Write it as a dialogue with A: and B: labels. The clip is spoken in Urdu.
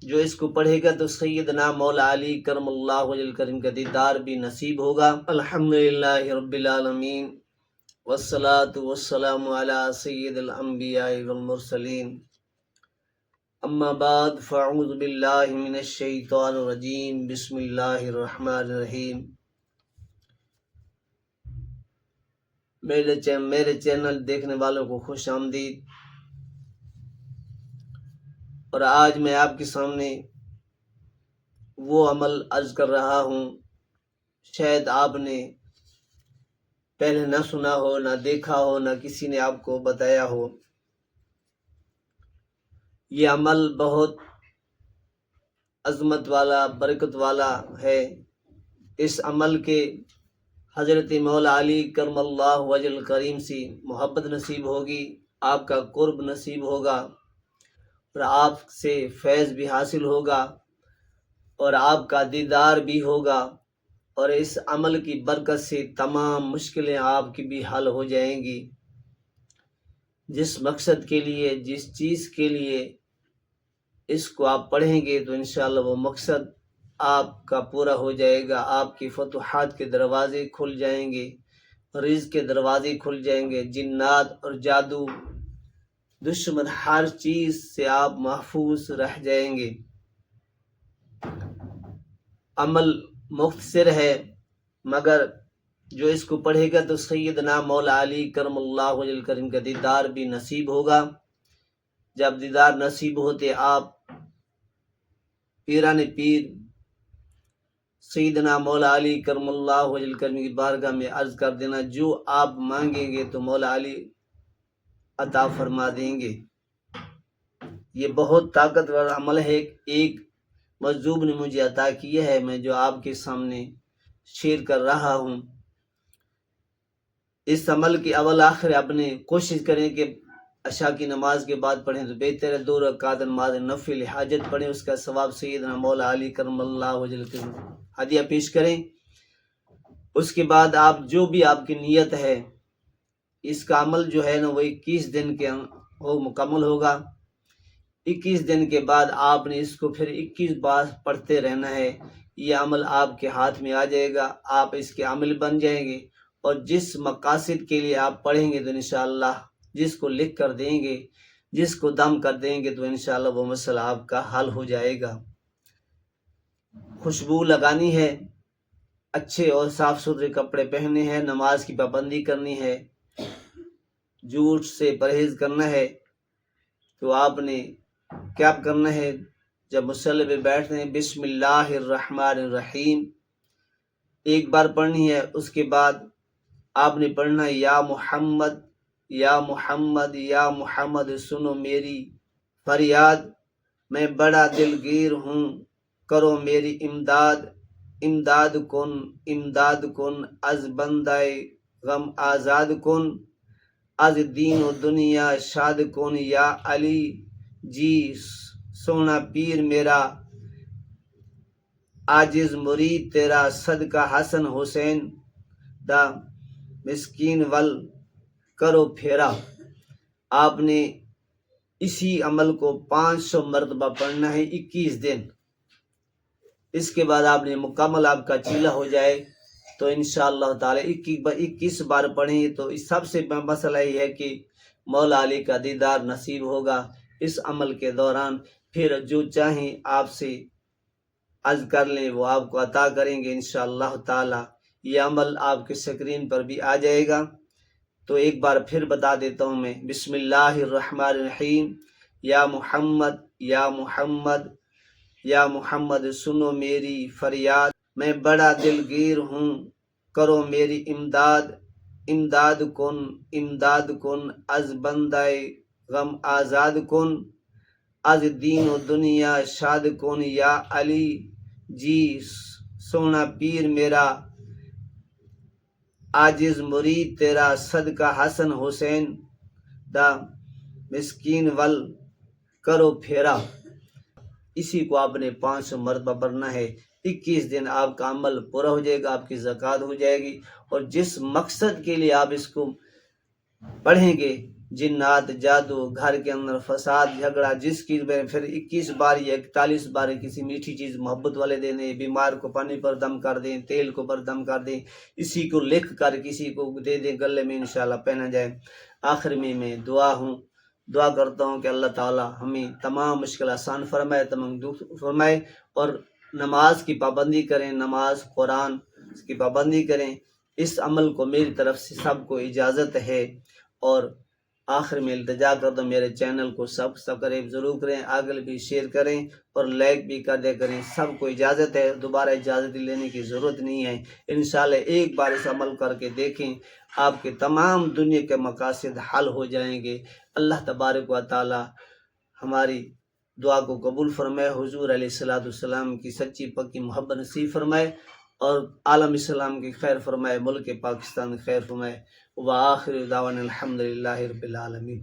A: جو اس کو پڑھے گا تو سیدنا مولا علی کرم اللہ وجہ الکریم کا دیدار بھی نصیب ہوگا۔ الحمدللہ رب العالمین والصلاة والسلام علی سید الانبیاء والمرسلین، اما بعد فاعوذ باللہ من الشیطان الرجیم، بسم اللہ الرحمن الرحیم۔ میرے چینل دیکھنے والوں کو خوش آمدید، اور آج میں آپ کے سامنے وہ عمل عرض کر رہا ہوں، شاید آپ نے پہلے نہ سنا ہو، نہ دیکھا ہو، نہ کسی نے آپ کو بتایا ہو۔ یہ عمل بہت عظمت والا، برکت والا ہے۔ اس عمل کے حضرت مولا علی کرم اللہ وجہ الکریم سے محبت نصیب ہوگی، آپ کا قرب نصیب ہوگا، اور آپ سے فیض بھی حاصل ہوگا، اور آپ کا دیدار بھی ہوگا، اور اس عمل کی برکت سے تمام مشکلیں آپ کی بھی حل ہو جائیں گی۔ جس مقصد کے لیے، جس چیز کے لیے اس کو آپ پڑھیں گے تو انشاءاللہ وہ مقصد آپ کا پورا ہو جائے گا، آپ کی فتوحات کے دروازے کھل جائیں گے، رزق کے دروازے کھل جائیں گے، جنات اور جادو، دشمن، ہر چیز سے آپ محفوظ رہ جائیں گے۔ عمل مختصر ہے، مگر جو اس کو پڑھے گا تو سیدنا مولا علی کرم اللہ وجہ الکریم کا دیدار بھی نصیب ہوگا۔ جب دیدار نصیب ہوتے آپ پیران پیر سیدنا مولا علی کرم اللہ وجہ الکریم کی بارگاہ میں عرض کر دینا، جو آپ مانگیں گے تو مولا علی عطا فرما دیں گے۔ یہ بہت طاقتور عمل ہے، ایک مجذوب نے مجھے عطا کیا ہے، میں جو آپ کے سامنے شیئر کر رہا ہوں۔ اس عمل کی اول آخر اپنے کوشش کریں کہ عشاء کی نماز کے بعد پڑھیں تو بہتر ہے، 2 رکعت نماز نفل حاجت پڑھیں، اس کا ثواب سیدنا مولا علی کرم اللہ وجہ الکریم ہدیہ پیش کریں۔ اس کے بعد آپ جو بھی آپ کی نیت ہے، اس کا عمل جو ہے نا وہ 21 دن کے مکمل ہوگا۔ 21 دن کے بعد آپ نے اس کو پھر 21 بار پڑھتے رہنا ہے، یہ عمل آپ کے ہاتھ میں آ جائے گا، آپ اس کے عمل بن جائیں گے، اور جس مقاصد کے لیے آپ پڑھیں گے تو انشاءاللہ جس کو لکھ کر دیں گے، جس کو دم کر دیں گے تو انشاءاللہ وہ مسئلہ آپ کا حل ہو جائے گا۔ خوشبو لگانی ہے، اچھے اور صاف ستھرے کپڑے پہننے ہیں، نماز کی پابندی کرنی ہے، جھوٹ سے پرہیز کرنا ہے۔ تو آپ نے کیا کرنا ہے، جب مصلی پہ بیٹھتے ہیں بسم اللہ الرحمن الرحیم ایک بار پڑھنی ہے، اس کے بعد آپ نے پڑھنا ہے یا محمد یا محمد یا محمد سنو میری فریاد، میں بڑا دلگیر ہوں، کرو میری امداد، امداد کن از بندہ غم آزاد کن، از دین و دنیا شاد کن یا علی جی سونا پیر میرا، عاجز مرید تیرا صدقہ حسن حسین دا مسکین ول کرو پھیرا۔ آپ نے اسی عمل کو 500 مرتبہ پڑھنا ہے، 21 دن۔ اس کے بعد آپ نے مکمل آپ کا چیلا ہو جائے تو انشاءاللہ تعالی 21 بار پڑھیں تو سب سے مسئلہ یہ ہے کہ مولا علی کا دیدار نصیب ہوگا اس عمل کے دوران۔ پھر جو چاہیں آپ سے عرض کر لیں وہ آپ کو عطا کریں گے انشاءاللہ تعالی۔ یہ عمل آپ کے سکرین پر بھی آ جائے گا، تو ایک بار پھر بتا دیتا ہوں میں، بسم اللہ الرحمن الرحیم یا محمد یا محمد یا محمد سنو میری فریاد، میں بڑا دلگیر ہوں، کرو میری امداد کن از بندہ غم آزاد کن، از دین و دنیا شاد کن یا علی جی سونا پیر میرا، عاجز مرید تیرا صدقہ حسن حسین دا مسکین ول کرو پھیرا۔ اسی کو آپ نے 500 مرتبہ پڑھنا ہے، 21 دن آپ کا عمل پورا ہو جائے گا، آپ کی زکوٰۃ ہو جائے گی، اور جس مقصد کے لیے آپ اس کو پڑھیں گے جنات، جادو، گھر کے اندر فساد، جھگڑا، جس کی پھر 21 بار یا 41 بار کسی میٹھی چیز محبت والے دے دیں، بیمار کو پانی پر دم کر دیں، تیل کو پر دم کر دیں، اسی کو لکھ کر کسی کو دے دیں، گلے میں انشاءاللہ پہنا جائے۔ آخر میں دعا کرتا ہوں کہ اللہ تعالی ہمیں تمام مشکل آسان فرمائے، تمام دکھ فرمائے، اور نماز کی پابندی کریں، نماز قرآن کی پابندی کریں۔ اس عمل کو میری طرف سے سب کو اجازت ہے، اور آخر میں التجا کر دو میرے چینل کو سبسکرائب ضرور کریں، آگے بھی شیئر کریں اور لائک بھی کر دیا کریں۔ سب کو اجازت ہے، دوبارہ اجازت لینے کی ضرورت نہیں ہے۔ انشاءاللہ ایک بار اس عمل کر کے دیکھیں، آپ کے تمام دنیا کے مقاصد حل ہو جائیں گے۔ اللہ تبارک و تعالی ہماری دعا کو قبول فرمائے، حضور علیہ السلام کی سچی پکی محبت نصیب فرمائے، اور عالم اسلام کی خیر فرمائے، ملک پاکستان خیر فرمائے۔ وآخر دعوانا الحمدللہ رب العالمین۔